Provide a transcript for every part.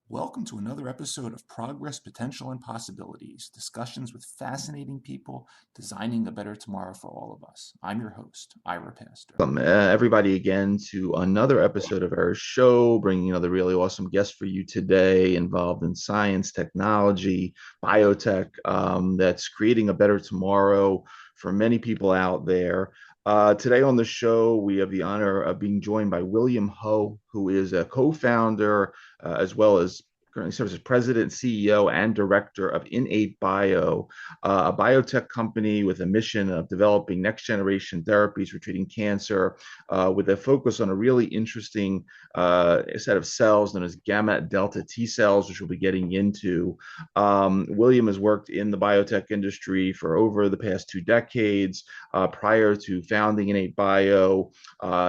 Welcome to another episode of Progress, Potential, and Possibilities, discussions with fascinating people designing a better tomorrow for all of us. I'm your host, Ira Pastor. Welcome, everybody, again to another episode of our show, bringing another really awesome guest for you today, involved in science, technology, biotech, that's creating a better tomorrow for many people out there. Today on the show, we have the honor of being joined by William Ho, who is a co-founder as well as currently serves as president, CEO, and director of IN8bio, a biotech company with a mission of developing next-generation therapies for treating cancer, with a focus on a really interesting set of cells known as gammadelta T cells, which we'll be getting into. William has worked in the biotech industry for over the past 2 decades. Prior to founding IN8bio,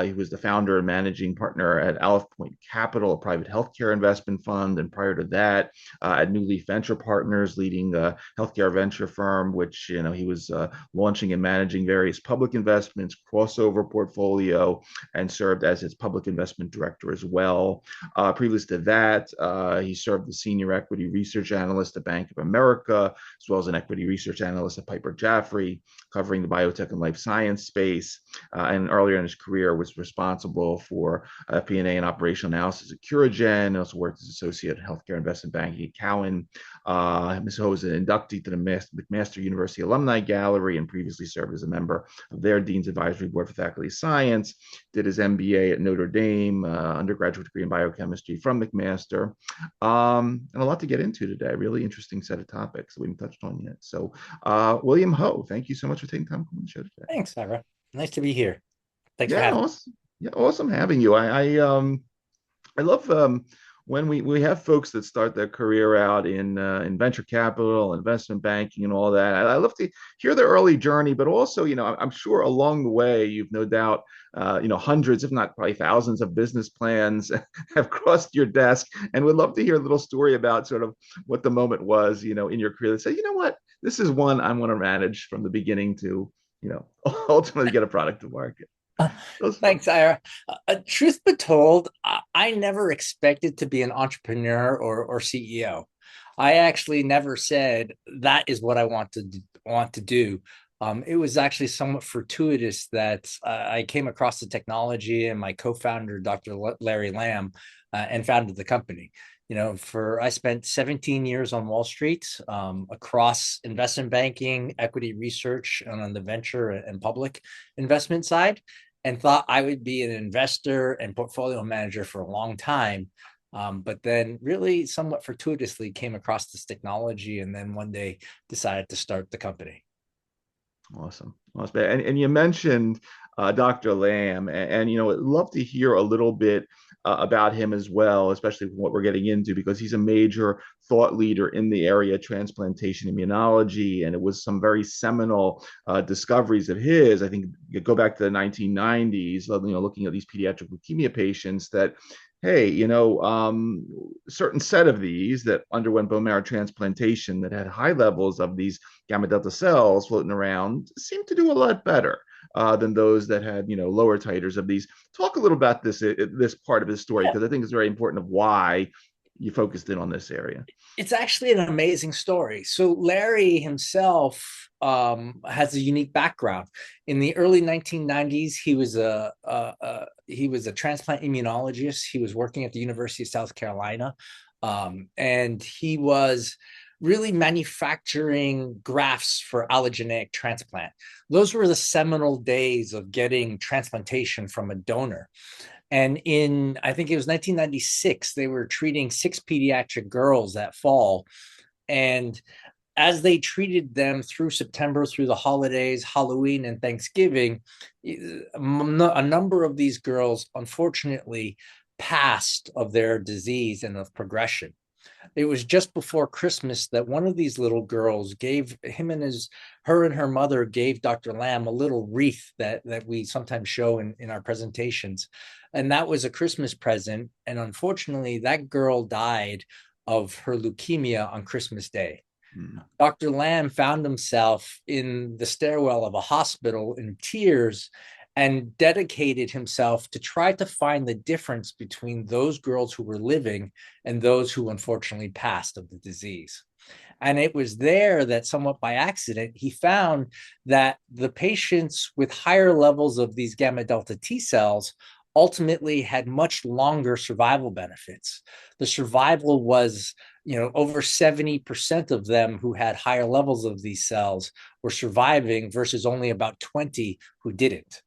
he was the founder and managing partner at AlephPoint Capital, a private healthcare investment fund, and prior to that, at New Leaf Venture Partners, leading a healthcare venture firm, which he was launching and managing various public investments, crossover portfolio, and served as its public investment director as well. Previous to that, he served as Senior Equity Research Analyst at Bank of America, as well as an Equity Research Analyst at Piper Jaffray, covering the biotech and life science space. And earlier in his career was responsible for FP&A and operational analysis at CuraGen, and also worked as associate healthcare investment banking at Cowen. Ms. Ho is an inductee to the McMaster University Alumni Gallery and previously served as a member of their Dean's Advisory Board for Faculty of Science, did his MBA at Notre Dame, undergraduate degree in biochemistry from McMaster, and a lot to get into today. Really interesting set of topics that we haven't touched on yet. So, William Ho, thank you so much for taking time to come on the show today. Thanks, Ira. Nice to be here. Thanks for having me. Yeah, awesome having you. I love when we have folks that start their career out in venture capital, investment banking, and all that. I love to hear their early journey, but also, I'm sure along the way you've no doubt, hundreds, if not probably thousands, of business plans have crossed your desk, and would love to hear a little story about sort of what the moment was, in your career that said, you know what, this is one I want to manage from the beginning to, ultimately get a product to market. Thanks, Ira. Truth be told, I never expected to be an entrepreneur or CEO. I actually never said that is what I want to do. It was actually somewhat fortuitous that I came across the technology and my co-founder, Dr. Larry Lamb, and founded the company. I spent 17 years on Wall Street, across investment banking, equity research, and on the venture and public investment side, and thought I would be an investor and portfolio manager for a long time. But then really somewhat fortuitously came across this technology, and then one day decided to start the company. Awesome. And you mentioned Dr. Lamb, and I'd love to hear a little bit about him as well, especially what we're getting into, because he's a major thought leader in the area of transplantation immunology, and it was some very seminal discoveries of his. I think you go back to the 1990s, looking at these pediatric leukemia patients that, hey, certain set of these that underwent bone marrow transplantation that had high levels of these gamma delta cells floating around seemed to do a lot better than those that had, lower titers of these. Talk a little about this part of his story, because I think it's very important of why you focused in on this area. It's actually an amazing story. So Larry himself has a unique background. In the early 1990s, he was a transplant immunologist. He was working at the University of South Carolina, and he was really manufacturing grafts for allogeneic transplant. Those were the seminal days of getting transplantation from a donor. And in, I think it was 1996, they were treating 6 pediatric girls that fall. And as they treated them through September, through the holidays, Halloween and Thanksgiving, a number of these girls, unfortunately, passed of their disease and of progression. It was just before Christmas that one of these little girls gave her and her mother gave Dr. Lamb a little wreath that we sometimes show in our presentations. And that was a Christmas present. And unfortunately, that girl died of her leukemia on Christmas Day. Dr. Lamb found himself in the stairwell of a hospital in tears and dedicated himself to try to find the difference between those girls who were living and those who unfortunately passed of the disease. And it was there that, somewhat by accident, he found that the patients with higher levels of these gamma delta T cells ultimately had much longer survival benefits. The survival was, over 70% of them who had higher levels of these cells were surviving versus only about 20 who didn't.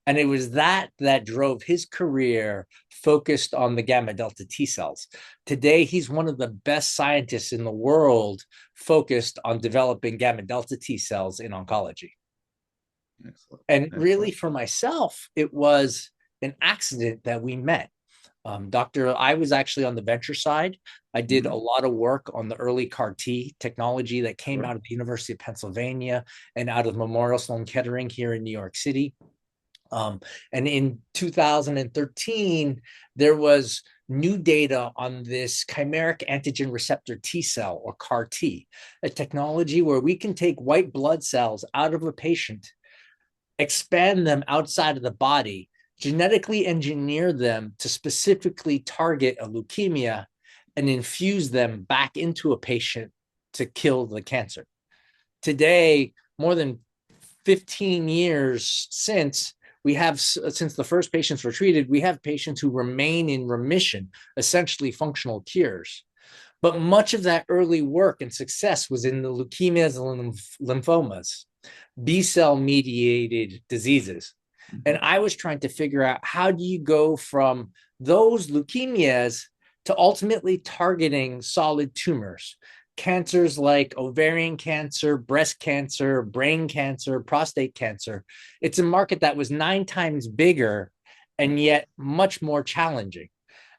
And it was that drove his career focused on the gamma delta T cells. Today, he's one of the best scientists in the world focused on developing gamma delta T cells in oncology. Excellent. And really, for myself, it was an accident that we met. I was actually on the venture side. I did a lot of work on the early CAR T technology that came out of the University of Pennsylvania and out of Memorial Sloan Kettering here in New York City. And in 2013, there was new data on this chimeric antigen receptor T cell, or CAR T, a technology where we can take white blood cells out of a patient, expand them outside of the body, genetically engineer them to specifically target a leukemia, and infuse them back into a patient to kill the cancer. Today, more than 15 years since the first patients were treated, we have patients who remain in remission, essentially functional cures. But much of that early work and success was in the leukemias and lymphomas, B-cell mediated diseases. And I was trying to figure out, how do you go from those leukemias to ultimately targeting solid tumors, cancers like ovarian cancer, breast cancer, brain cancer, prostate cancer. It's a market that was 9 times bigger and yet much more challenging.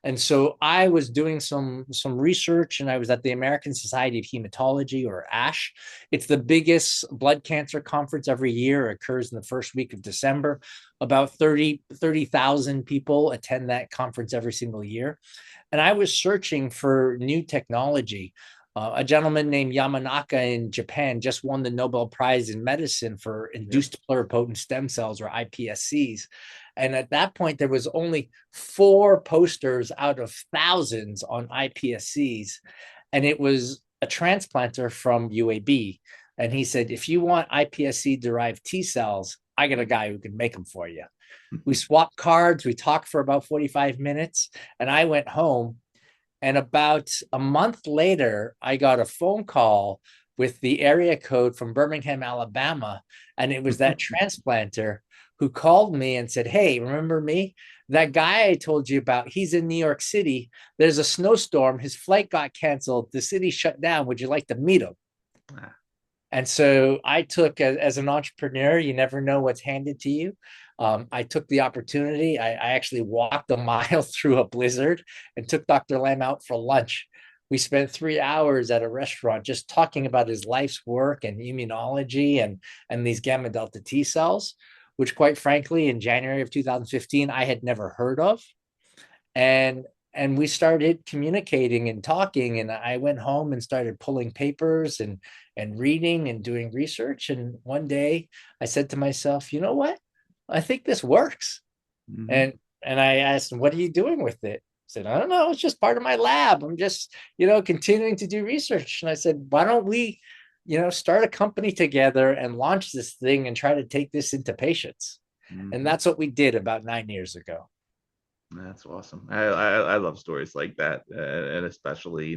And so I was doing some research, and I was at the American Society of Hematology, or ASH. It's the biggest blood cancer conference every year. It occurs in the first week of December. About 30,000 people attend that conference every single year. And I was searching for new technology. A gentleman named Yamanaka in Japan just won the Nobel Prize in Medicine for induced pluripotent stem cells, or iPSCs. And at that point, there was only 4 posters out of thousands on iPSCs. And it was a transplanter from UAB. And he said, if you want iPSC-derived T cells, I got a guy who can make them for you. We swapped cards. We talked for about 45 minutes. And I went home. And about a month later, I got a phone call with the area code from Birmingham, Alabama. And it was that transplanter who called me and said, hey, remember me? That guy I told you about, he's in New York City. There's a snowstorm. His flight got canceled. The city shut down. Would you like to meet him? And so I took, as an entrepreneur, you never know what's handed to you. I took the opportunity. I actually walked a mile through a blizzard and took Dr. Lamb out for lunch. We spent 3 hours at a restaurant just talking about his life's work and immunology and these gamma delta T cells, which, quite frankly, in January of 2015, I had never heard of. And we started communicating and talking, and I went home and started pulling papers and reading and doing research. And one day I said to myself, you know what? I think this works. And I asked him, what are you doing with it? I said, I don't know. It's just part of my lab. I'm just, continuing to do research. And I said, why don't we, start a company together and launch this thing and try to take this into patients? And that's what we did about 9 years ago. That's awesome. I love stories like that, and especially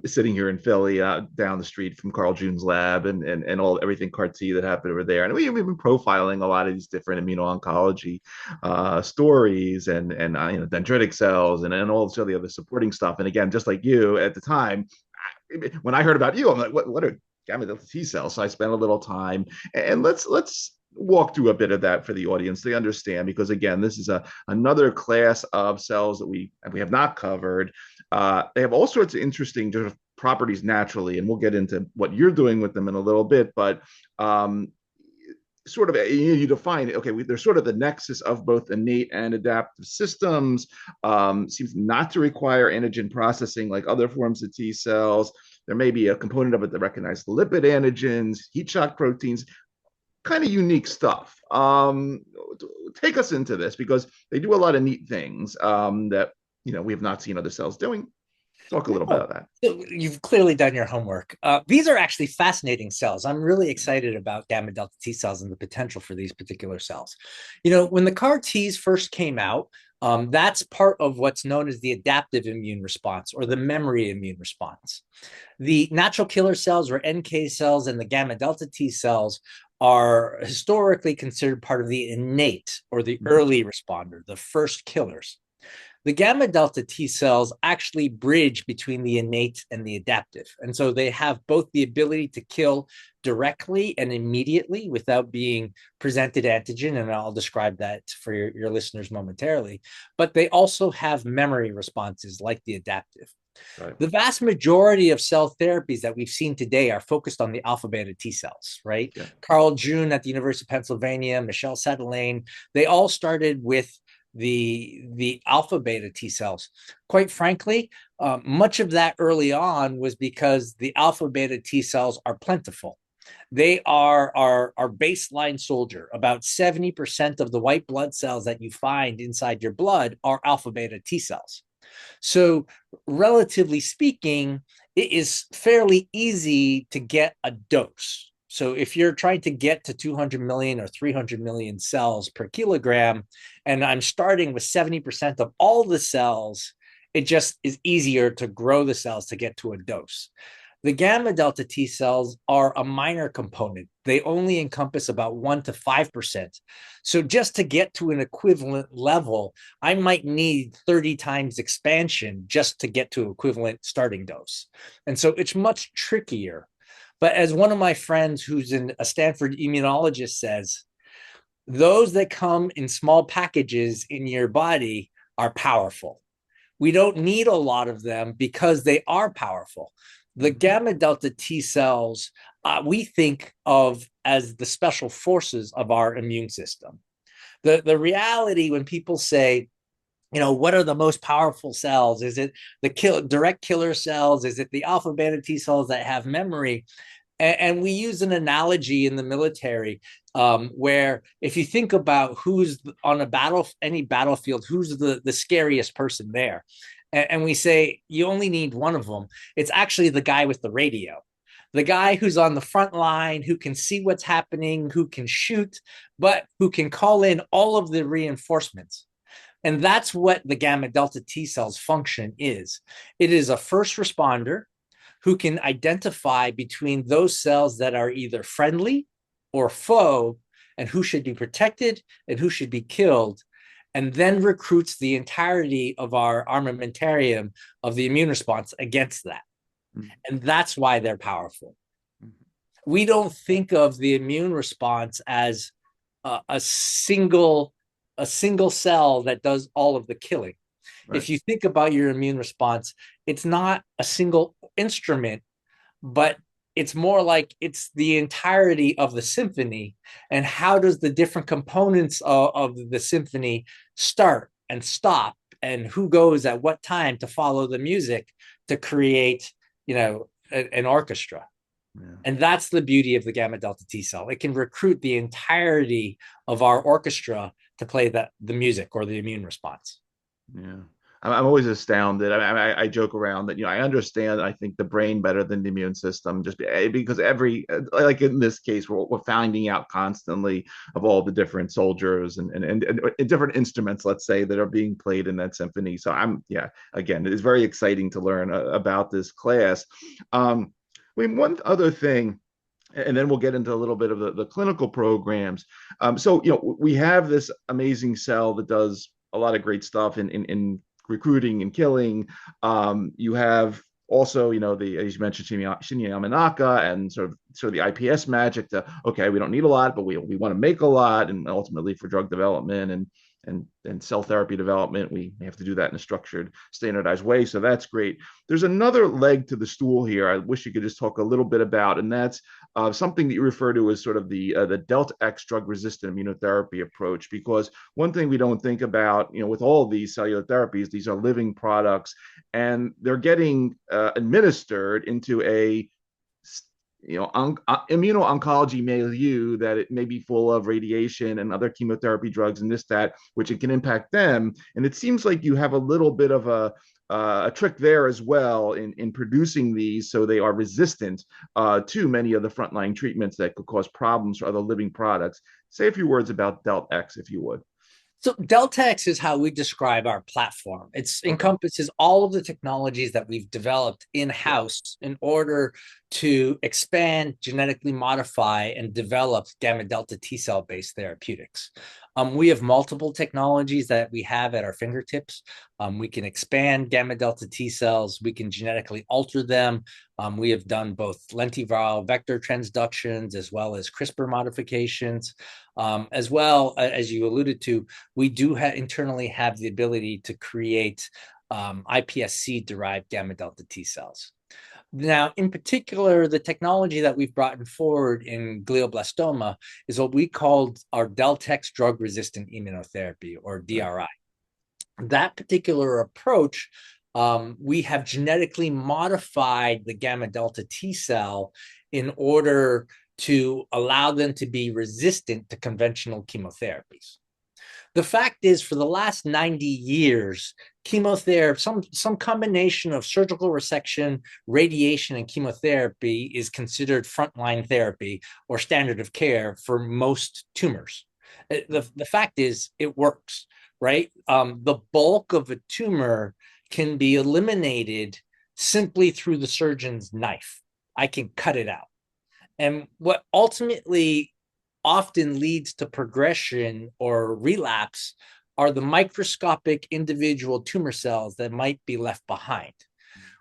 sitting here in Philly, down the street from Carl June's lab, and all everything CAR T that happened over there. And we've been profiling a lot of these different immuno-oncology stories, and dendritic cells, and all this other supporting stuff. And again, just like you at the time, when I heard about you, I'm like, what are gamma delta T cells? So I spent a little time, and let's walk through a bit of that for the audience to understand, because again, this is another class of cells that we have not covered. They have all sorts of interesting properties naturally, and we'll get into what you're doing with them in a little bit. But sort of you define it. Okay, they're sort of the nexus of both innate and adaptive systems. Seems not to require antigen processing like other forms of T cells. There may be a component of it that recognizes lipid antigens, heat shock proteins, kind of unique stuff. Take us into this, because they do a lot of neat things that we have not seen other cells doing. Talk a little bit about that. So you've clearly done your homework. These are actually fascinating cells. I'm really excited about gamma delta T cells and the potential for these particular cells. When the CAR Ts first came out, that's part of what's known as the adaptive immune response, or the memory immune response. The natural killer cells, or NK cells, and the gamma delta T cells are historically considered part of the innate, or the early responder, the first killers. The gamma delta T cells actually bridge between the innate and the adaptive. And so they have both the ability to kill directly and immediately without being presented antigen, and I'll describe that for your listeners momentarily. But they also have memory responses like the adaptive. Right. The vast majority of cell therapies that we've seen today are focused on the alpha beta T cells, right? Yeah. Carl June at the University of Pennsylvania, Michel Sadelain, they all started with the alpha beta T cells. Quite frankly, much of that early on was because the alpha beta T cells are plentiful. They are our baseline soldier. About 70% of the white blood cells that you find inside your blood are alpha beta T cells. So relatively speaking, it is fairly easy to get a dose. So if you're trying to get to 200 million or 300 million cells per kilogram, and I'm starting with 70% of all the cells, it just is easier to grow the cells to get to a dose. The gamma delta T cells are a minor component. They only encompass about 1 to 5%. So just to get to an equivalent level, I might need 30 times expansion just to get to equivalent starting dose. And so it's much trickier. But as one of my friends who's a Stanford immunologist says, those that come in small packages in your body are powerful. We don't need a lot of them because they are powerful. The gamma delta T cells, we think of as the special forces of our immune system. The reality when people say, what are the most powerful cells? Is it the direct killer cells? Is it the alpha beta T cells that have memory? And we use an analogy in the military where if you think about who's on any battlefield, who's the scariest person there? And we say, you only need one of them. It's actually the guy with the radio, the guy who's on the front line, who can see what's happening, who can shoot, but who can call in all of the reinforcements. And that's what the gamma delta T cells function is. It is a first responder who can identify between those cells that are either friendly or foe, and who should be protected and who should be killed, and then recruits the entirety of our armamentarium of the immune response against that. Mm-hmm. And that's why they're powerful. Mm-hmm. We don't think of the immune response as a single cell that does all of the killing. Right. If you think about your immune response, it's not a single instrument, but it's more like it's the entirety of the symphony. And how does the different components of the symphony start and stop, and who goes at what time to follow the music to create, an orchestra. Yeah. And that's the beauty of the gamma delta T cell. It can recruit the entirety of our orchestra to play the music or the immune response. Yeah. I'm always astounded. I joke around that, I understand, I think, the brain better than the immune system, just because like in this case, we're finding out constantly of all the different soldiers and different instruments, let's say, that are being played in that symphony. So again, it is very exciting to learn about this class. One other thing, and then we'll get into a little bit of the clinical programs. So, we have this amazing cell that does a lot of great stuff in recruiting and killing. You have also, as you mentioned, Shinya Yamanaka, and sort of the IPS magic to, okay, we don't need a lot, but we want to make a lot, and ultimately for drug development and cell therapy development, we have to do that in a structured, standardized way. So that's great. There's another leg to the stool here I wish you could just talk a little bit about, and that's something that you refer to as sort of the DeltaX drug-resistant immunotherapy approach. Because one thing we don't think about, with all of these cellular therapies, these are living products, and they're getting administered into a immuno-oncology milieu that it may be full of radiation and other chemotherapy drugs and that, which it can impact them. And it seems like you have a little bit of a trick there as well in producing these so they are resistant to many of the frontline treatments that could cause problems for other living products. Say a few words about DeltaX, if you would. So DeltaX is how we describe our platform. It encompasses all of the technologies that we've developed in-house in order to expand, genetically modify, and develop gammadelta T-cell based therapeutics. We have multiple technologies that we have at our fingertips. We can expand gammadelta T cells. We can genetically alter them. We have done both lentiviral vector transductions as well as CRISPR modifications. As well, as you alluded to, we do internally have the ability to create iPSC-derived gammadelta T cells. Now, in particular, the technology that we've brought forward in glioblastoma is what we called our DeltaX drug-resistant immunotherapy, or DRI. That particular approach, we have genetically modified the gamma delta T cell in order to allow them to be resistant to conventional chemotherapies. The fact is, for the last 90 years, chemotherapy, some combination of surgical resection, radiation, and chemotherapy is considered frontline therapy or standard of care for most tumors. The fact is, it works, right? The bulk of a tumor can be eliminated simply through the surgeon's knife. I can cut it out. And what ultimately often leads to progression or relapse are the microscopic individual tumor cells that might be left behind.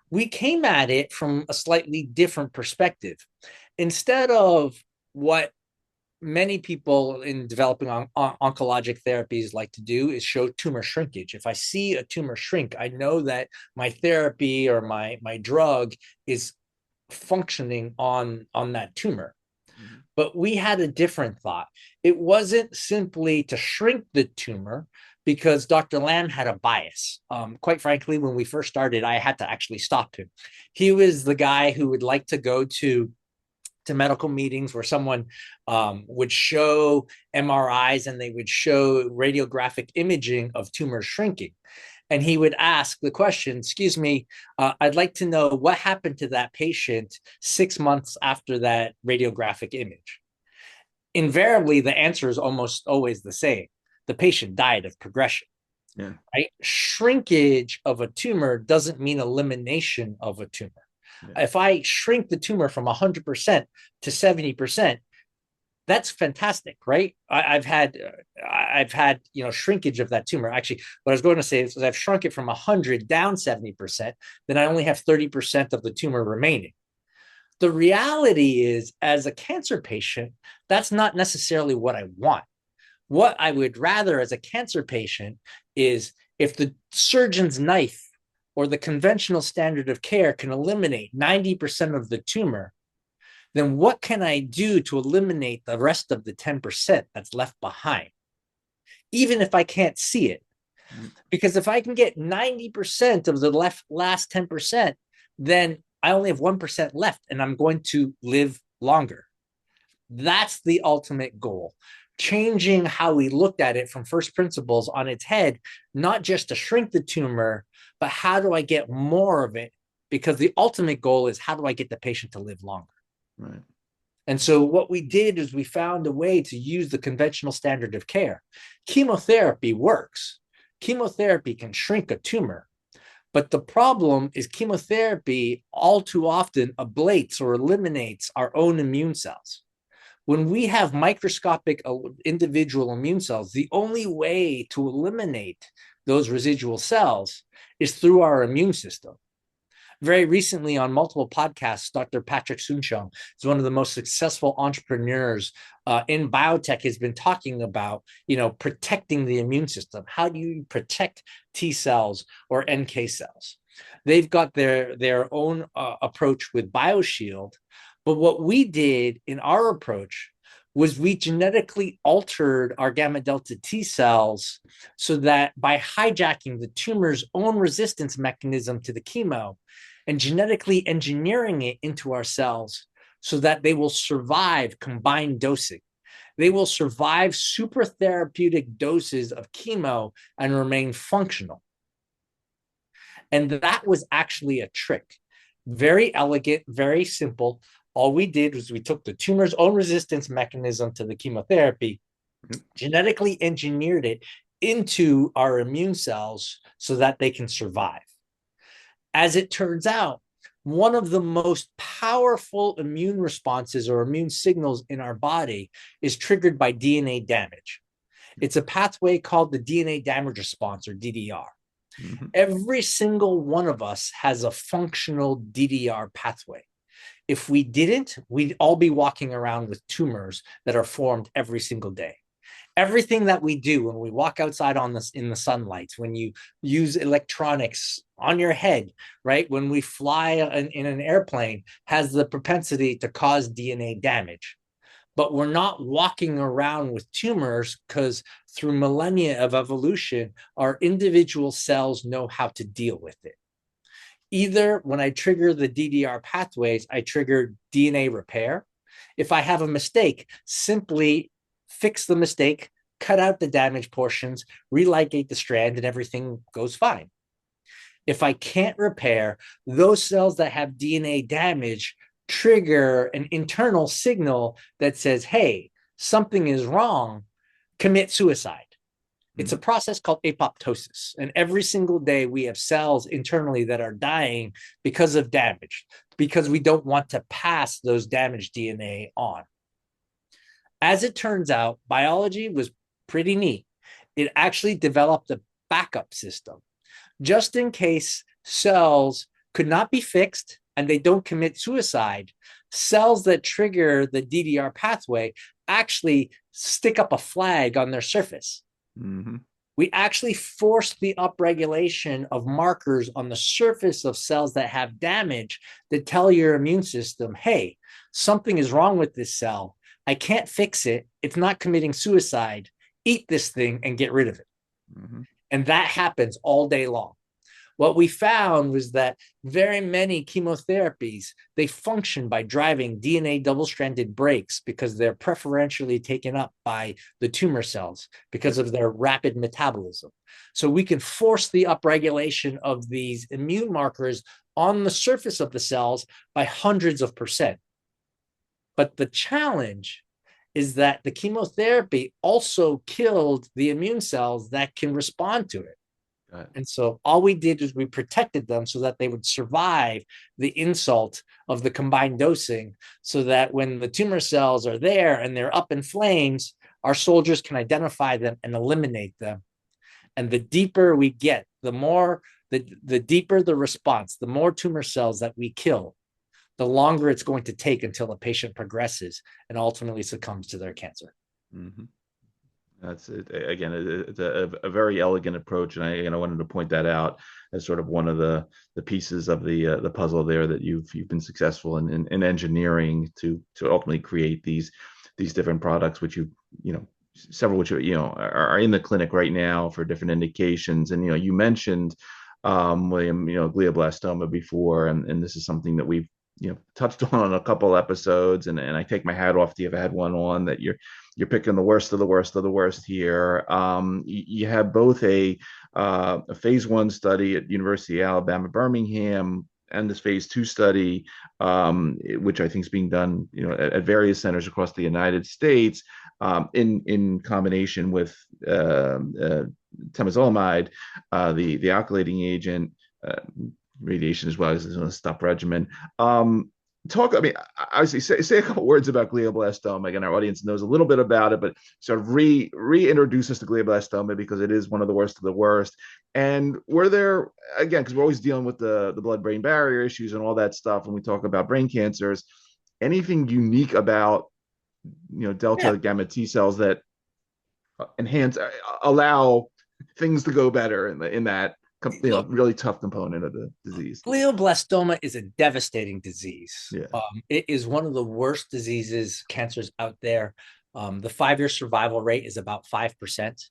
We came at it from a slightly different perspective. Instead of what many people in developing oncologic therapies like to do is show tumor shrinkage. If I see a tumor shrink, I know that my therapy or my drug is functioning on that tumor. Mm-hmm. But we had a different thought. It wasn't simply to shrink the tumor, because Dr. Lamb had a bias. Quite frankly, when we first started, I had to actually stop him. He was the guy who would like to go to medical meetings where someone would show MRIs and they would show radiographic imaging of tumors shrinking. And he would ask the question, excuse me, I'd like to know what happened to that patient 6 months after that radiographic image. Invariably, the answer is almost always the same. The patient died of progression. Yeah. Right? Shrinkage of a tumor doesn't mean elimination of a tumor. Yeah. If I shrink the tumor from 100% to 70%, that's fantastic, right? I've had shrinkage of that tumor. Actually, what I was going to say is I've shrunk it from 100 down 70%, then I only have 30% of the tumor remaining. The reality is, as a cancer patient, that's not necessarily what I want. What I would rather as a cancer patient is if the surgeon's knife or the conventional standard of care can eliminate 90% of the tumor, then what can I do to eliminate the rest of the 10% that's left behind, even if I can't see it? Because if I can get 90% of the last 10%, then I only have 1% left and I'm going to live longer. That's the ultimate goal. Changing how we looked at it from first principles on its head, not just to shrink the tumor, but how do I get more of it? Because the ultimate goal is how do I get the patient to live longer? Right. And so what we did is we found a way to use the conventional standard of care. Chemotherapy works. Chemotherapy can shrink a tumor. But the problem is chemotherapy all too often ablates or eliminates our own immune cells. When we have microscopic individual immune cells, the only way to eliminate those residual cells is through our immune system. Very recently on multiple podcasts, Dr. Patrick Soon-Shiong is one of the most successful entrepreneurs in biotech, has been talking about, protecting the immune system. How do you protect T cells or NK cells? They've got their own approach with BioShield. But what we did in our approach was we genetically altered our gamma delta T cells so that by hijacking the tumor's own resistance mechanism to the chemo and genetically engineering it into our cells so that they will survive combined dosing. They will survive super therapeutic doses of chemo and remain functional. And that was actually a trick. Very elegant, very simple. All we did was we took the tumor's own resistance mechanism to the chemotherapy, genetically engineered it into our immune cells so that they can survive. As it turns out, one of the most powerful immune responses or immune signals in our body is triggered by DNA damage. It's a pathway called the DNA damage response, or DDR. Mm-hmm. Every single one of us has a functional DDR pathway. If we didn't, we'd all be walking around with tumors that are formed every single day. Everything that we do when we walk outside in the sunlight, when you use electronics on your head, right? When we fly in an airplane, has the propensity to cause DNA damage. But we're not walking around with tumors because through millennia of evolution, our individual cells know how to deal with it. Either when I trigger the DDR pathways, I trigger DNA repair. If I have a mistake, simply fix the mistake, cut out the damaged portions, religate the strand, and everything goes fine. If I can't repair, those cells that have DNA damage trigger an internal signal that says, hey, something is wrong, commit suicide. It's a process called apoptosis. And every single day we have cells internally that are dying because of damage, because we don't want to pass those damaged DNA on. As it turns out, biology was pretty neat. It actually developed a backup system. Just in case cells could not be fixed and they don't commit suicide, cells that trigger the DDR pathway actually stick up a flag on their surface. Mm-hmm. We actually force the upregulation of markers on the surface of cells that have damage that tell your immune system, hey, something is wrong with this cell. I can't fix it. It's not committing suicide. Eat this thing and get rid of it. Mm-hmm. And that happens all day long. What we found was that very many chemotherapies, they function by driving DNA double-stranded breaks because they're preferentially taken up by the tumor cells because of their rapid metabolism. So we can force the upregulation of these immune markers on the surface of the cells by hundreds of %. But the challenge is that the chemotherapy also killed the immune cells that can respond to it. And so all we did is we protected them so that they would survive the insult of the combined dosing, so that when the tumor cells are there and they're up in flames, our soldiers can identify them and eliminate them. And the deeper we get, the deeper the response, the more tumor cells that we kill, the longer it's going to take until a patient progresses and ultimately succumbs to their cancer. Mm-hmm. That's it. Again, it's a very elegant approach, and I wanted to point that out as sort of one of the pieces of the puzzle there that you've been successful in engineering to ultimately create these different products, which several which are in the clinic right now for different indications. And you mentioned William, glioblastoma before, and this is something that we've touched on a couple episodes, and I take my hat off to you. I've had one on that you're picking the worst of the worst of the worst here. You have both a phase 1 study at University of Alabama, Birmingham, and this phase 2 study, which I think is being done, at various centers across the United States, in combination with temozolomide, the alkylating agent, radiation as well as a stop regimen. I mean, obviously, say a couple words about glioblastoma. Again, our audience knows a little bit about it, but sort of reintroduce us to glioblastoma, because it is one of the worst of the worst. And were there, again, because we're always dealing with the blood-brain barrier issues and all that stuff when we talk about brain cancers, anything unique about delta gamma T cells that allow things to go better in that really tough component of the disease? Glioblastoma is a devastating disease. Yeah. It is one of the worst cancers out there. The 5-year survival rate is about 5%.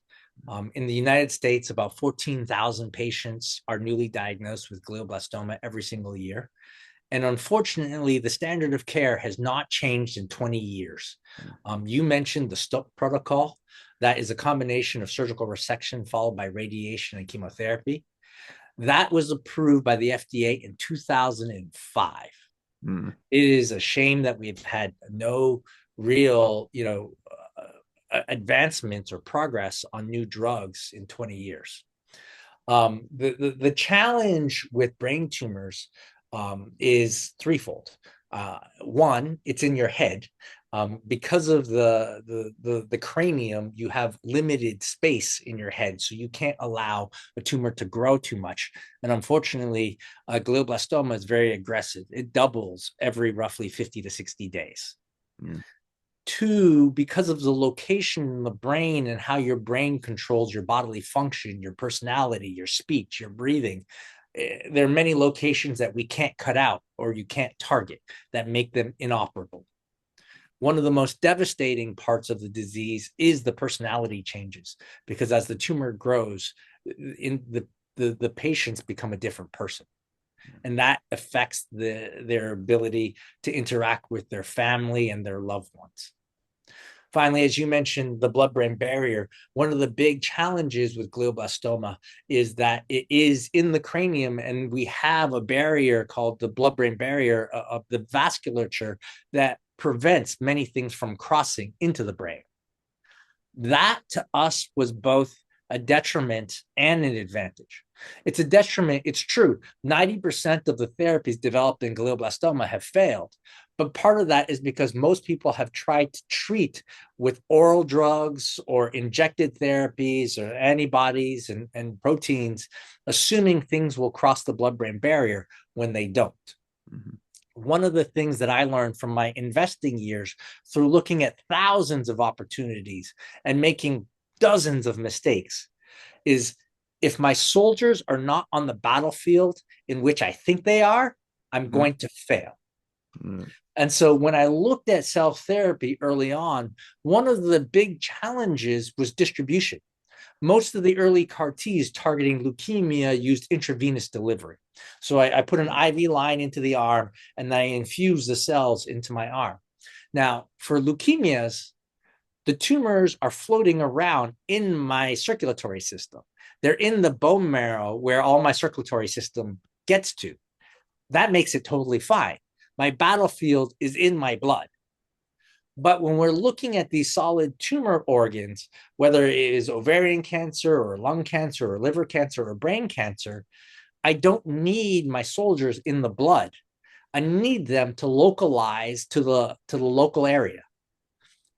In the United States, about 14,000 patients are newly diagnosed with glioblastoma every single year. And unfortunately, the standard of care has not changed in 20 years. You mentioned the STOP protocol. That is a combination of surgical resection followed by radiation and chemotherapy. That was approved by the FDA in 2005. It is a shame that we've had no real, advancements or progress on new drugs in 20 years. The challenge with brain tumors is threefold. One, it's in your head. Because of the cranium, you have limited space in your head, so you can't allow a tumor to grow too much. And unfortunately, glioblastoma is very aggressive. It doubles every roughly 50 to 60 days. Two, because of the location in the brain and how your brain controls your bodily function, your personality, your speech, your breathing, there are many locations that we can't cut out or you can't target that make them inoperable. One of the most devastating parts of the disease is the personality changes, because as the tumor grows, the patients become a different person. And that affects their ability to interact with their family and their loved ones. Finally, as you mentioned, the blood-brain barrier, one of the big challenges with glioblastoma is that it is in the cranium, and we have a barrier called the blood-brain barrier of the vasculature that prevents many things from crossing into the brain. That to us was both a detriment and an advantage. It's a detriment. It's true. 90% of the therapies developed in glioblastoma have failed. But part of that is because most people have tried to treat with oral drugs or injected therapies or antibodies and proteins, assuming things will cross the blood-brain barrier when they don't. One of the things that I learned from my investing years through looking at thousands of opportunities and making dozens of mistakes is, if my soldiers are not on the battlefield in which I think they are, I'm going to fail. And so when I looked at cell therapy early on, one of the big challenges was distribution. Most of the early CAR-Ts targeting leukemia used intravenous delivery. So I put an IV line into the arm and I infuse the cells into my arm. Now, for leukemias, the tumors are floating around in my circulatory system. They're in the bone marrow where all my circulatory system gets to. That makes it totally fine. My battlefield is in my blood. But when we're looking at these solid tumor organs, whether it is ovarian cancer or lung cancer or liver cancer or brain cancer, I don't need my soldiers in the blood. I need them to localize to the local area.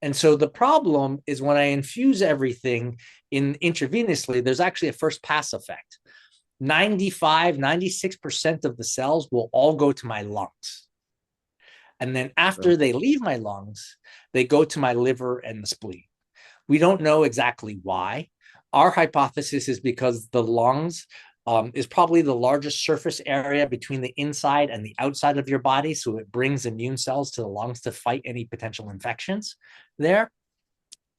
And so the problem is when I infuse everything intravenously, there's actually a first pass effect. 96% of the cells will all go to my lungs. And then after they leave my lungs, they go to my liver and the spleen. We don't know exactly why. Our hypothesis is because the lungs is probably the largest surface area between the inside and the outside of your body. So it brings immune cells to the lungs to fight any potential infections there,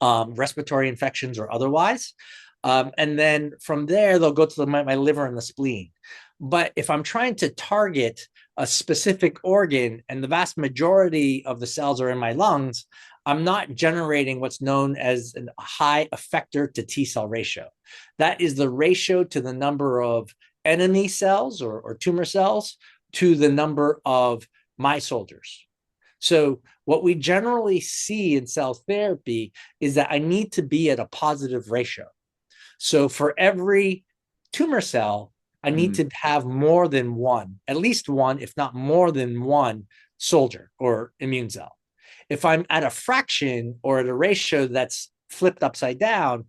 respiratory infections or otherwise. And then from there, they'll go to my liver and the spleen. But if I'm trying to target a specific organ and the vast majority of the cells are in my lungs, I'm not generating what's known as a high effector to T cell ratio. That is the ratio to the number of enemy cells or tumor cells to the number of my soldiers. So what we generally see in cell therapy is that I need to be at a positive ratio. So for every tumor cell, I need to have more than one, at least one, if not more than one soldier or immune cell. If I'm at a fraction or at a ratio that's flipped upside down,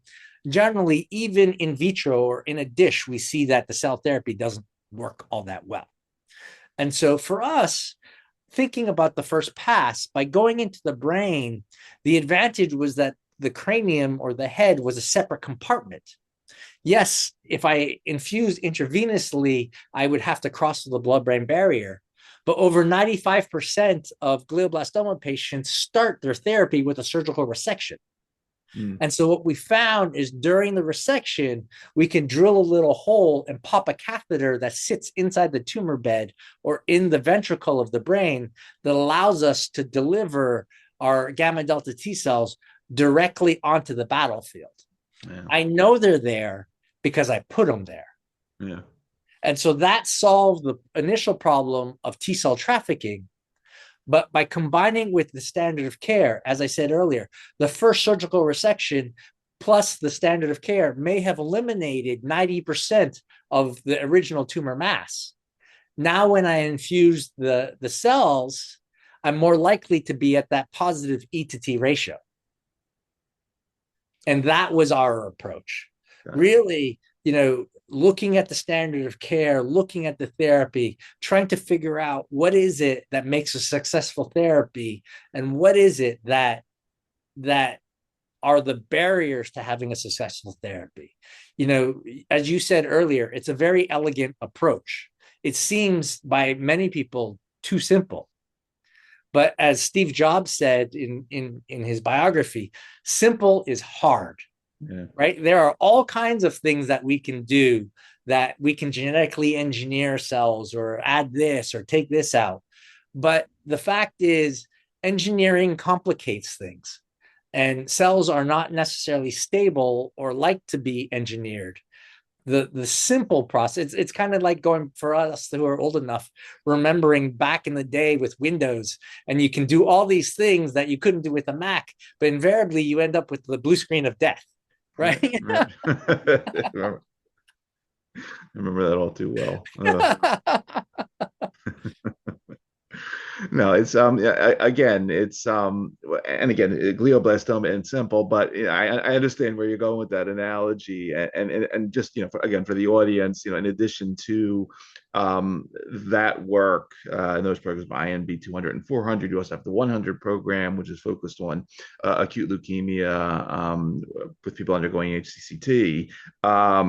generally, even in vitro or in a dish, we see that the cell therapy doesn't work all that well. And so for us, thinking about the first pass, by going into the brain, the advantage was that the cranium or the head was a separate compartment. Yes, if I infused intravenously, I would have to cross the blood-brain barrier. But over 95% of glioblastoma patients start their therapy with a surgical resection. And so what we found is during the resection, we can drill a little hole and pop a catheter that sits inside the tumor bed or in the ventricle of the brain that allows us to deliver our gamma delta T cells directly onto the battlefield. Yeah. I know they're there because I put them there. Yeah. And so that solved the initial problem of T cell trafficking. But by combining with the standard of care, as I said earlier, the first surgical resection plus the standard of care may have eliminated 90% of the original tumor mass. Now, when I infuse the cells, I'm more likely to be at that positive E to T ratio. And that was our approach. Really, looking at the standard of care, looking at the therapy, trying to figure out what is it that makes a successful therapy and what is it that are the barriers to having a successful therapy. As you said earlier, it's a very elegant approach. It seems by many people too simple. But as Steve Jobs said in his biography, simple is hard. Yeah. Right? There are all kinds of things that we can do, that we can genetically engineer cells or add this or take this out. But the fact is, engineering complicates things, and cells are not necessarily stable or like to be engineered. The simple process, it's kind of like going, for us who are old enough, remembering back in the day with Windows, and you can do all these things that you couldn't do with a Mac, but invariably you end up with the blue screen of death. Right. Right. I remember that all too well. No, it's again, it's and again, glioblastoma and simple, but I understand where you're going with that analogy, and just for the audience, in addition to that work in those programs, INB 200 and 400, you also have the 100 program, which is focused on acute leukemia with people undergoing HCCT. I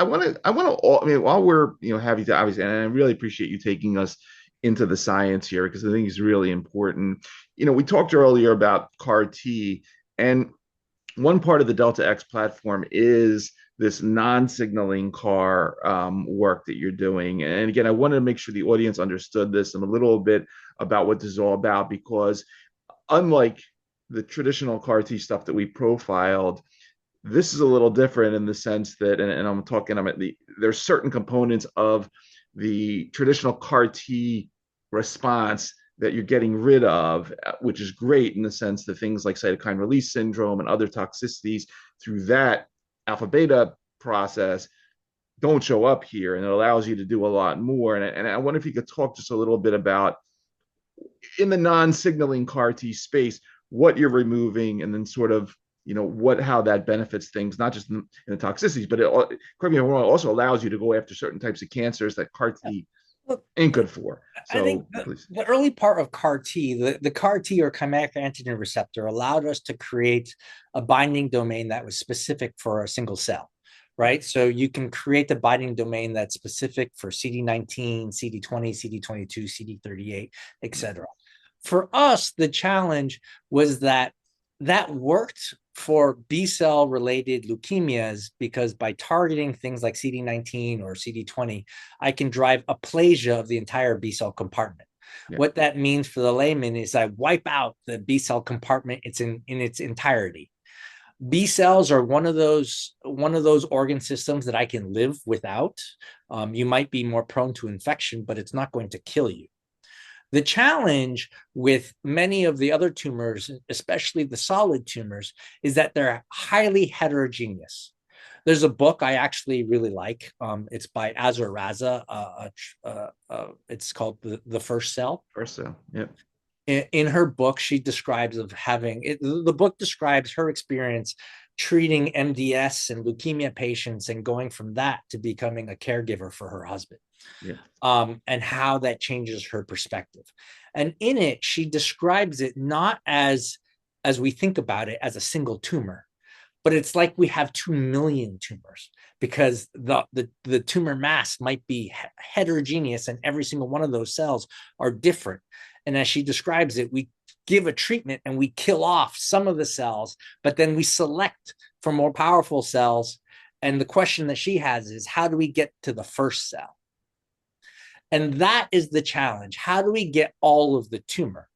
want to, while we're happy to, obviously, and I really appreciate you taking us into the science here, because I think it's really important. We talked earlier about CAR T, and one part of the DeltaX platform is this non-signaling CAR work that you're doing. And again, I wanted to make sure the audience understood this and a little bit about what this is all about, because unlike the traditional CAR T stuff that we profiled, this is a little different in the sense that, and I'm talking about there's certain components of the traditional CAR T response that you're getting rid of, which is great in the sense that things like cytokine release syndrome and other toxicities through that alpha beta process don't show up here, and it allows you to do a lot more. And I wonder if you could talk just a little bit about, in the non-signaling CAR T space, what you're removing, and then sort of how that benefits things, not just in the toxicities, but correct me if I'm wrong, also allows you to go after certain types of cancers that CAR T ain't good for. So, I think the early part of CAR T, the CAR T or chimeric antigen receptor, allowed us to create a binding domain that was specific for a single cell, right? So you can create a binding domain that's specific for CD19, CD20, CD22, CD38, etc. For us, the challenge was that that worked for B cell related leukemias because by targeting things like CD19 or CD20, I can drive aplasia of the entire B cell compartment. Yeah. What that means for the layman is I wipe out the B cell compartment in its entirety. B cells are one of those organ systems that I can live without. You might be more prone to infection, but it's not going to kill you. The challenge with many of the other tumors, especially the solid tumors, is that they're highly heterogeneous. There's a book I actually really like. It's by Azur Raza. It's called The First Cell. First Cell, yep. In her book, she describes the book describes her experience treating MDS and leukemia patients and going from that to becoming a caregiver for her husband. Yeah. And how that changes her perspective. And in it, she describes it not as we think about it as a single tumor, but it's like we have 2 million tumors because the tumor mass might be heterogeneous and every single one of those cells are different. And as she describes it, we give a treatment and we kill off some of the cells, but then we select for more powerful cells. And the question that she has is, how do we get to the first cell? And that is the challenge. How do we get all of the tumor?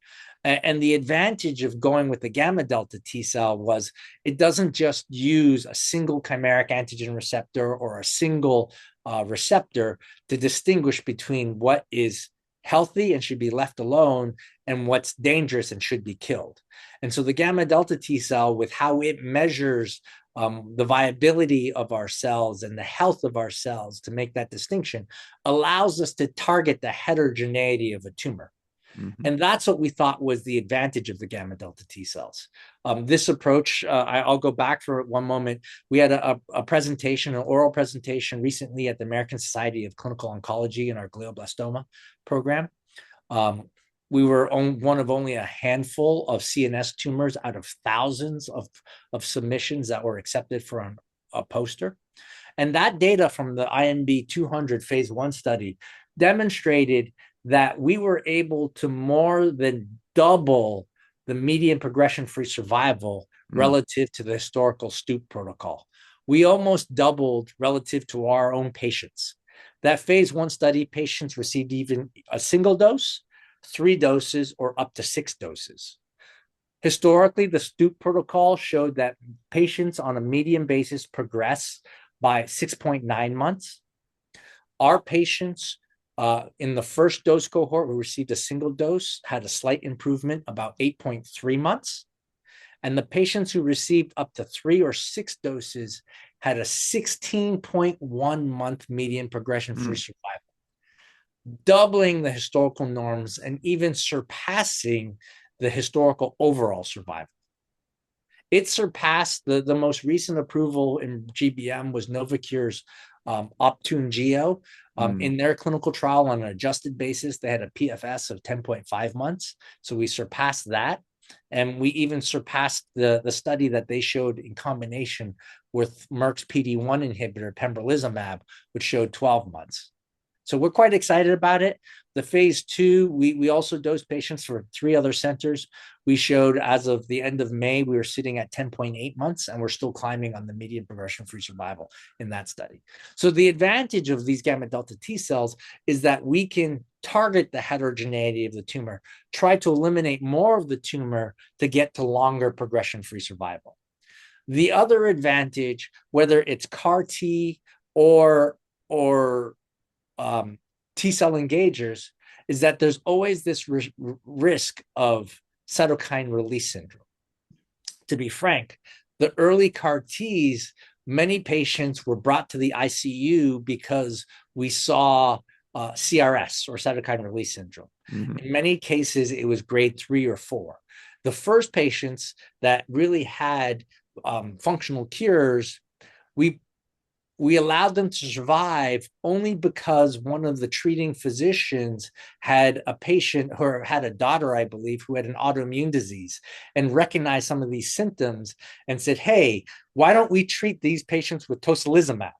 And the advantage of going with the gamma delta T cell was it doesn't just use a single chimeric antigen receptor or a single receptor to distinguish between what is healthy and should be left alone and what's dangerous and should be killed. And so the gamma delta T cell, with how it measures the viability of our cells and the health of our cells to make that distinction, allows us to target the heterogeneity of a tumor. Mm-hmm. And that's what we thought was the advantage of the gamma delta T cells. This approach, I'll go back for one moment. We had a presentation, an oral presentation recently at the American Society of Clinical Oncology in our glioblastoma program. We were one of only a handful of CNS tumors out of thousands of submissions that were accepted for a poster. And that data from the INB200 phase 1 study demonstrated that we were able to more than double the median progression-free survival relative to the historical Stoop protocol. We almost doubled relative to our own patients. That phase 1 study, patients received even a single dose, 3 doses, or up to 6 doses. Historically, the Stoop protocol showed that patients on a median basis progress by 6.9 months. Our patients in the first dose cohort who received a single dose had a slight improvement, about 8.3 months. And the patients who received up to 3 or 6 doses had a 16.1 month median progression-free survival, doubling the historical norms and even surpassing the historical overall survival. It surpassed the most recent approval in GBM was Novocure's Optune Geo. In their clinical trial on an adjusted basis, they had a PFS of 10.5 months. So we surpassed that. And we even surpassed the study that they showed in combination with Merck's PD-1 inhibitor, pembrolizumab, which showed 12 months. So we're quite excited about it. The phase 2, we also dosed patients for 3 other centers. We showed as of the end of May, we were sitting at 10.8 months, and we're still climbing on the median progression-free survival in that study. So the advantage of these gamma delta T cells is that we can target the heterogeneity of the tumor, try to eliminate more of the tumor to get to longer progression-free survival. The other advantage, whether it's CAR T or T-cell engagers, is that there's always this risk of cytokine release syndrome. To be frank, the early CAR Ts, many patients were brought to the ICU because we saw CRS or cytokine release syndrome. Mm-hmm. In many cases, it was grade 3 or 4. The first patients that really had functional cures, we allowed them to survive only because one of the treating physicians had a patient or had a daughter, I believe, who had an autoimmune disease and recognized some of these symptoms and said, hey, why don't we treat these patients with tocilizumab?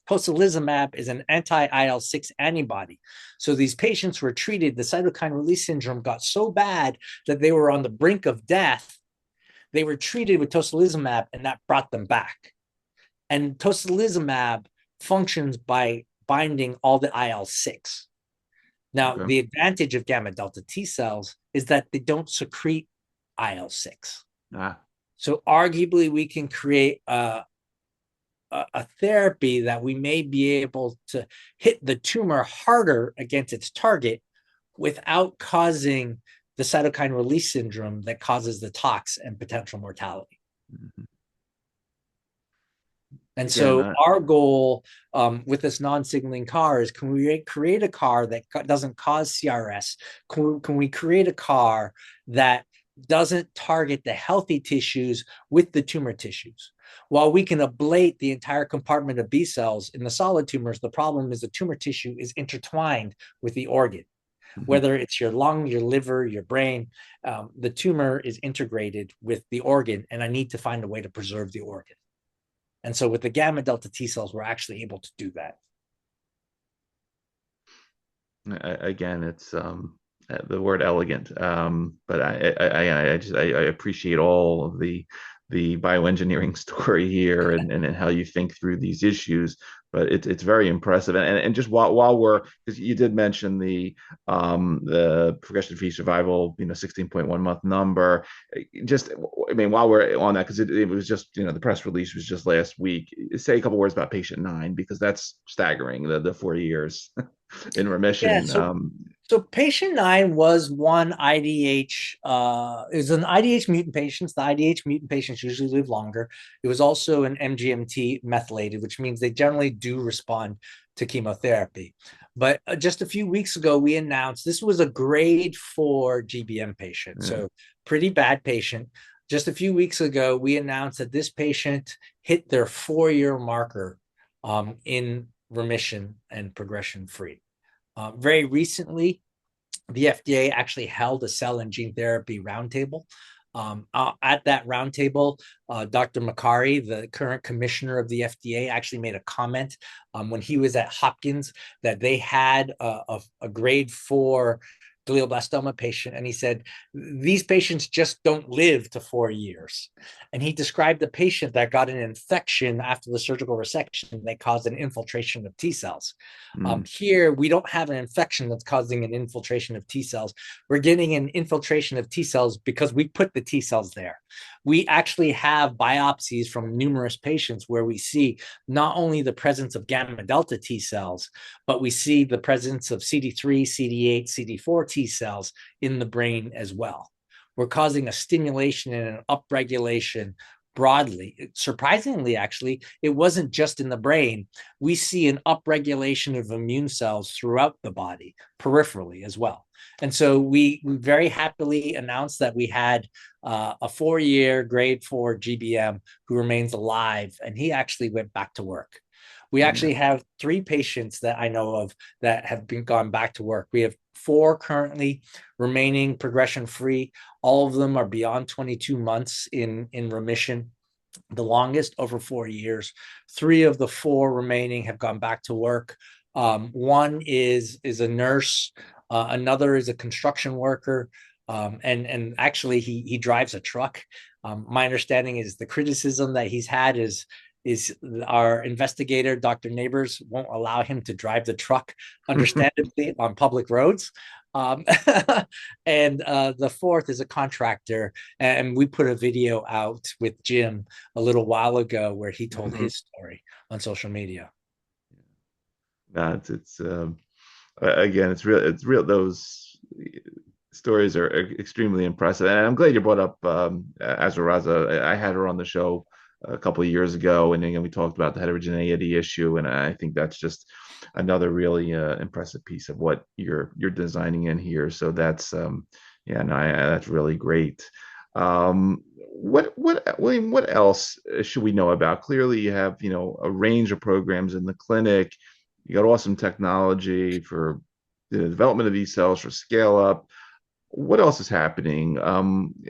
Tocilizumab is an anti-IL-6 antibody. So these patients were treated, the cytokine release syndrome got so bad that they were on the brink of death. they were treated with tocilizumab and that brought them back. And tocilizumab functions by binding all the IL-6. Now, Okay. the advantage of gamma delta T cells is that they don't secrete IL-6. So arguably we can create a therapy that we may be able to hit the tumor harder against its target without causing the cytokine release syndrome that causes the tox and potential mortality. Mm-hmm. And so our goal with this non-signaling CAR is, can we create a CAR that doesn't cause CRS? Can we create a CAR that doesn't target the healthy tissues with the tumor tissues? While we can ablate the entire compartment of B cells in the solid tumors, the problem is the tumor tissue is intertwined with the organ. Mm-hmm. Whether it's your lung, your liver, your brain, the tumor is integrated with the organ, and I need to find a way to preserve the organ. And so with the gamma delta T cells, we're actually able to do that. Again, it's the word elegant, but I appreciate all of the bioengineering story here and how you think through these issues. But it's very impressive. And just while we're, because you did mention the progression-free survival, 16.1 month number. Just, I mean, while we're on that, because it was just, the press release was just last week. Say a couple words about patient 9, because that's staggering, the 4 years in remission. Yeah, so patient 9 was one IDH, is an IDH mutant patient. The IDH mutant patients usually live longer. It was also an MGMT methylated, which means they generally do respond to chemotherapy. But just a few weeks ago, we announced this was a grade 4 GBM patient. So pretty bad patient. Just a few weeks ago, we announced that this patient hit their 4-year marker in remission and progression-free. Very recently, the FDA actually held a cell and gene therapy roundtable. At that roundtable, Dr. Makary, the current commissioner of the FDA, actually made a comment when he was at Hopkins that they had a grade 4 glioblastoma patient, and he said, these patients just don't live to 4 years. And he described the patient that got an infection after the surgical resection that caused an infiltration of T cells. Here, we don't have an infection that's causing an infiltration of T cells. We're getting an infiltration of T cells because we put the T cells there. We actually have biopsies from numerous patients where we see not only the presence of gamma delta T cells, but we see the presence of CD3, CD8, CD4 T cells in the brain as well. We're causing a stimulation and an upregulation broadly. Surprisingly, actually, it wasn't just in the brain. We see an upregulation of immune cells throughout the body, peripherally as well. And so we very happily announced that we had a 4-year grade 4 GBM who remains alive, and he actually went back to work. We actually have 3 patients that I know of that have gone back to work. We have 4 currently remaining progression-free. All of them are beyond 22 months in remission, the longest over 4 years. 3 of the 4 remaining have gone back to work. One is a nurse. Another is a construction worker. And actually, he drives a truck. My understanding is the criticism that he's had is our investigator, Dr. Neighbors, won't allow him to drive the truck, understandably, on public roads. And the 4th is a contractor. And we put a video out with Jim a little while ago where he told his story on social media. Again, it's real. Those stories are extremely impressive. And I'm glad you brought up Azra Raza. I had her on the show a couple of years ago, and again we talked about the heterogeneity issue, and I think that's just another really impressive piece of what you're designing in here. So that's that's really great. William, what else should we know about? Clearly, you have a range of programs in the clinic. You got awesome technology for the development of these cells for scale up. What else is happening?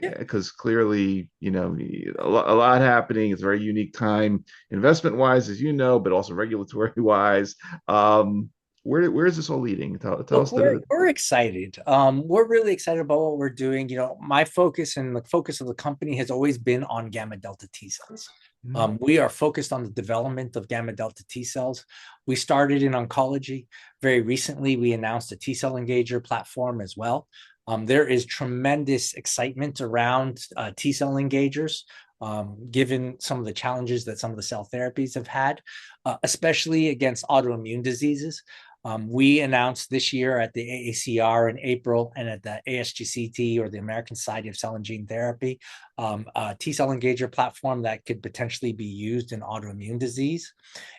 Because clearly, a lot happening. It's a very unique time, investment wise, as you know, but also regulatory wise. Where is this all leading? Tell Look, us the. we're excited. We're really excited about what we're doing. You know, my focus and the focus of the company has always been on gamma delta T cells. We are focused on the development of gamma delta T cells. We started in oncology. Very recently, we announced a T cell engager platform as well. There is tremendous excitement around T cell engagers, given some of the challenges that some of the cell therapies have had, especially against autoimmune diseases. We announced this year at the AACR in April and at the ASGCT, or the American Society of Cell and Gene Therapy, a T-cell engager platform that could potentially be used in autoimmune disease.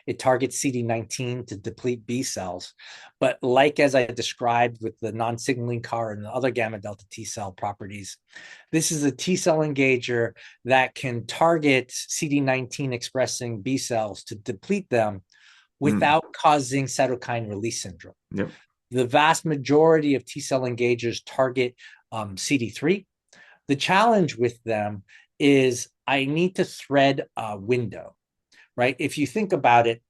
It targets CD19 to deplete B cells. But like as I described with the non-signaling CAR and the other gamma delta T-cell properties, this is a T-cell engager that can target CD19 expressing B cells to deplete them without causing cytokine release syndrome. Yep. The vast majority of T-cell engagers target CD3. The challenge with them is I need to thread a window, right? If you think about it,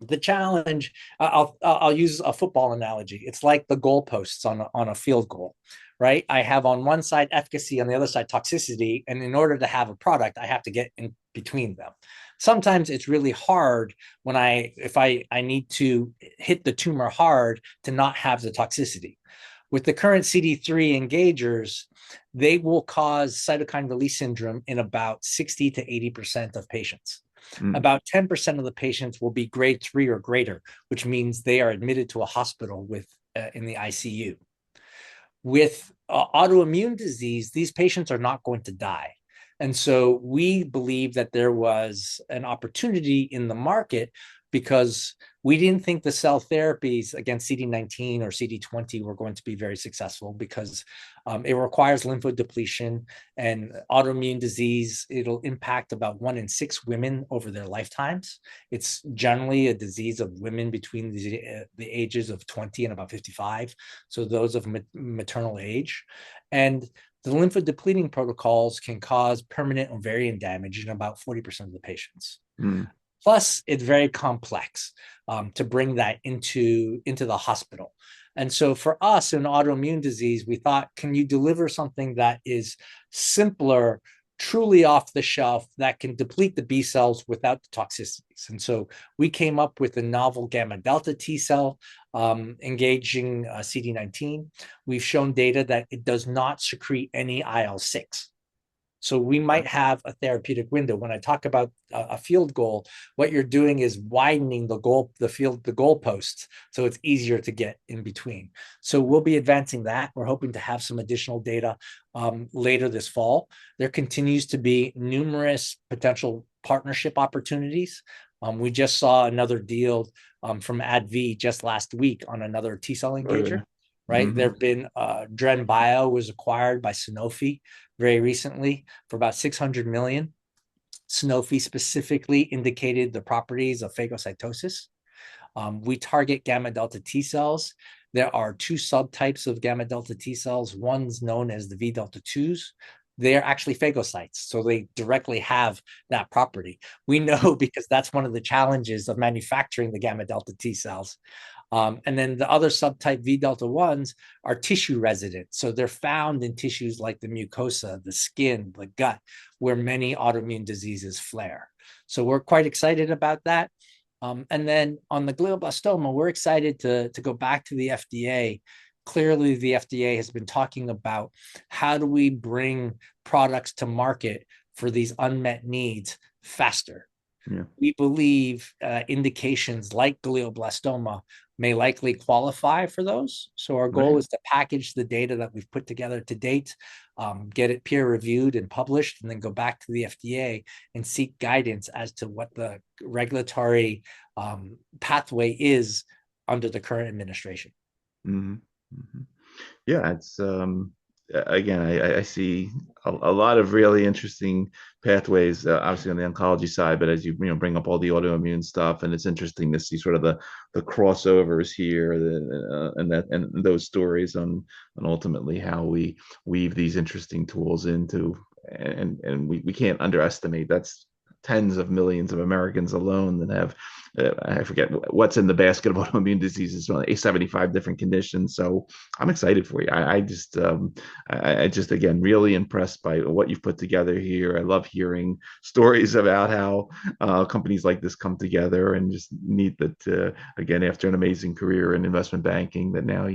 the challenge, I'll use a football analogy. It's like the goalposts on a field goal, right? I have on one side efficacy, on the other side toxicity, and in order to have a product, I have to get in between them. Sometimes it's really hard when if I need to hit the tumor hard to not have the toxicity. With the current CD3 engagers, they will cause cytokine release syndrome in about 60 to 80% of patients. About 10% of the patients will be grade 3 or greater, which means they are admitted to a hospital in the ICU. With autoimmune disease, these patients are not going to die. And so we believe that there was an opportunity in the market because we didn't think the cell therapies against CD19 or CD20 were going to be very successful because it requires lymphodepletion, and autoimmune disease, it'll impact about 1 in 6 women over their lifetimes. It's generally a disease of women between the ages of 20 and about 55, so those of maternal age. And the lymphodepleting protocols can cause permanent ovarian damage in about 40% of the patients. Plus, it's very complex to bring that into the hospital. And so for us in autoimmune disease, we thought, can you deliver something that is simpler, truly off the shelf, that can deplete the B cells without the toxicities? And so we came up with a novel gamma delta T cell engaging CD19. We've shown data that it does not secrete any IL-6. So we might have a therapeutic window. When I talk about a field goal, what you're doing is widening the goalposts, so it's easier to get in between. So we'll be advancing that. We're hoping to have some additional data later this fall. There continues to be numerous potential partnership opportunities. We just saw another deal from AbbVie just last week on another T-cell engager. Right? There have been IN8bio was acquired by Sanofi very recently for about $600 million. Sanofi specifically indicated the properties of phagocytosis. We target gamma delta T cells. There are 2 subtypes of gamma delta T cells. One's known as the V delta 2s. They're actually phagocytes, so they directly have that property. We know because that's one of the challenges of manufacturing the gamma delta T cells. And then the other subtype V delta 1s are tissue resident. So they're found in tissues like the mucosa, the skin, the gut, where many autoimmune diseases flare. So we're quite excited about that. And then on the glioblastoma, we're excited to go back to the FDA. Clearly, the FDA has been talking about how do we bring products to market for these unmet needs faster. We believe indications like glioblastoma may likely qualify for those. So our goal is to package the data that we've put together to date, get it peer reviewed and published, and then go back to the FDA and seek guidance as to what the regulatory pathway is under the current administration. Yeah, it's again, I see a lot of really interesting pathways, obviously on the oncology side, but as you bring up all the autoimmune stuff, and it's interesting to see sort of the crossovers here, and those stories on ultimately how we weave these interesting tools into, and we can't underestimate that's tens of millions of Americans alone that have I forget what's in the basket of autoimmune diseases, 75 different conditions. So I'm excited for you. I just, again, really impressed by what you've put together here. I love hearing stories about how companies like this come together, and just neat that, again, after an amazing career in investment banking, that now,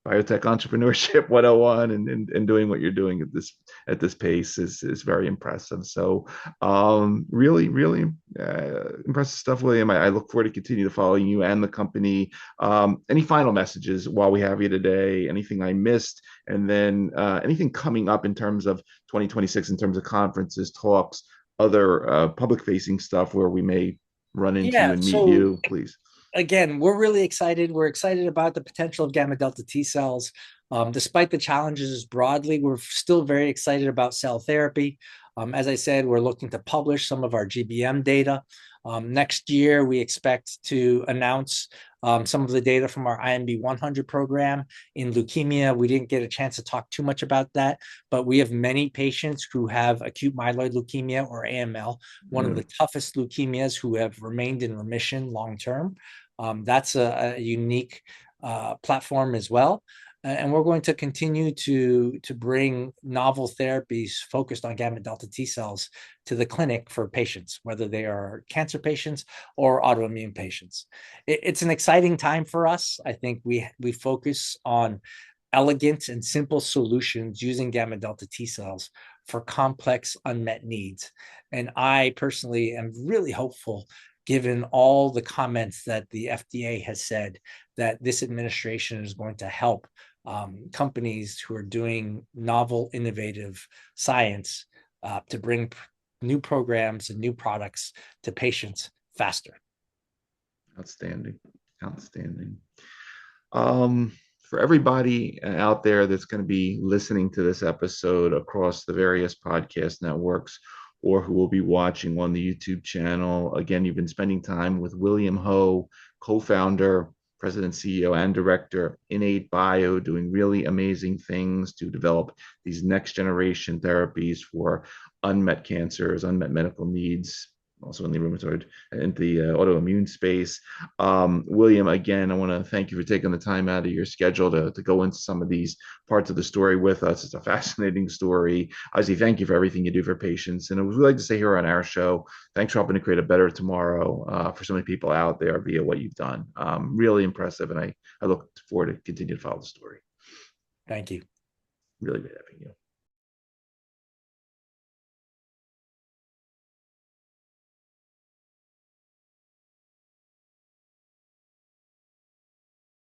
biotech entrepreneurship 101, and doing what you're doing at this pace is very impressive. So really, really impressive stuff, William. I look forward to continue to following you and the company. Any final messages while we have you today? Anything I missed? And then anything coming up in terms of 2026, in terms of conferences, talks, other public facing stuff where we may run into you Yeah. and meet So you, please. again, we're really excited. We're excited about the potential of gamma delta T cells. Despite the challenges broadly, we're still very excited about cell therapy. As I said, we're looking to publish some of our GBM data. Next year, we expect to announce some of the data from our INB100 program in leukemia. We didn't get a chance to talk too much about that, but we have many patients who have acute myeloid leukemia, or AML, one of the toughest leukemias, who have remained in remission long term. That's a unique platform as well. And we're going to continue to bring novel therapies focused on gamma delta T cells to the clinic for patients, whether they are cancer patients or autoimmune patients. It's an exciting time for us. I think we focus on elegant and simple solutions using gamma delta T cells for complex unmet needs. And I personally am really hopeful, given all the comments that the FDA has said, that this administration is going to help companies who are doing novel, innovative science to bring new programs and new products to patients faster. Outstanding. Outstanding. For everybody out there that's going to be listening to this episode across the various podcast networks, or who will be watching on the YouTube channel, again, you've been spending time with William Ho, co-founder, president, CEO, and director, IN8bio, doing really amazing things to develop these next generation therapies for unmet cancers, unmet medical needs, also in the rheumatoid and the autoimmune space. William, again, I want to thank you for taking the time out of your schedule to go into some of these parts of the story with us. It's a fascinating story. Obviously, thank you for everything you do for patients. And we like to say here on our show, thanks for helping to create a better tomorrow for so many people out there via what you've done. Really impressive. And I look forward to continue to follow the story. Thank you. Really great having you.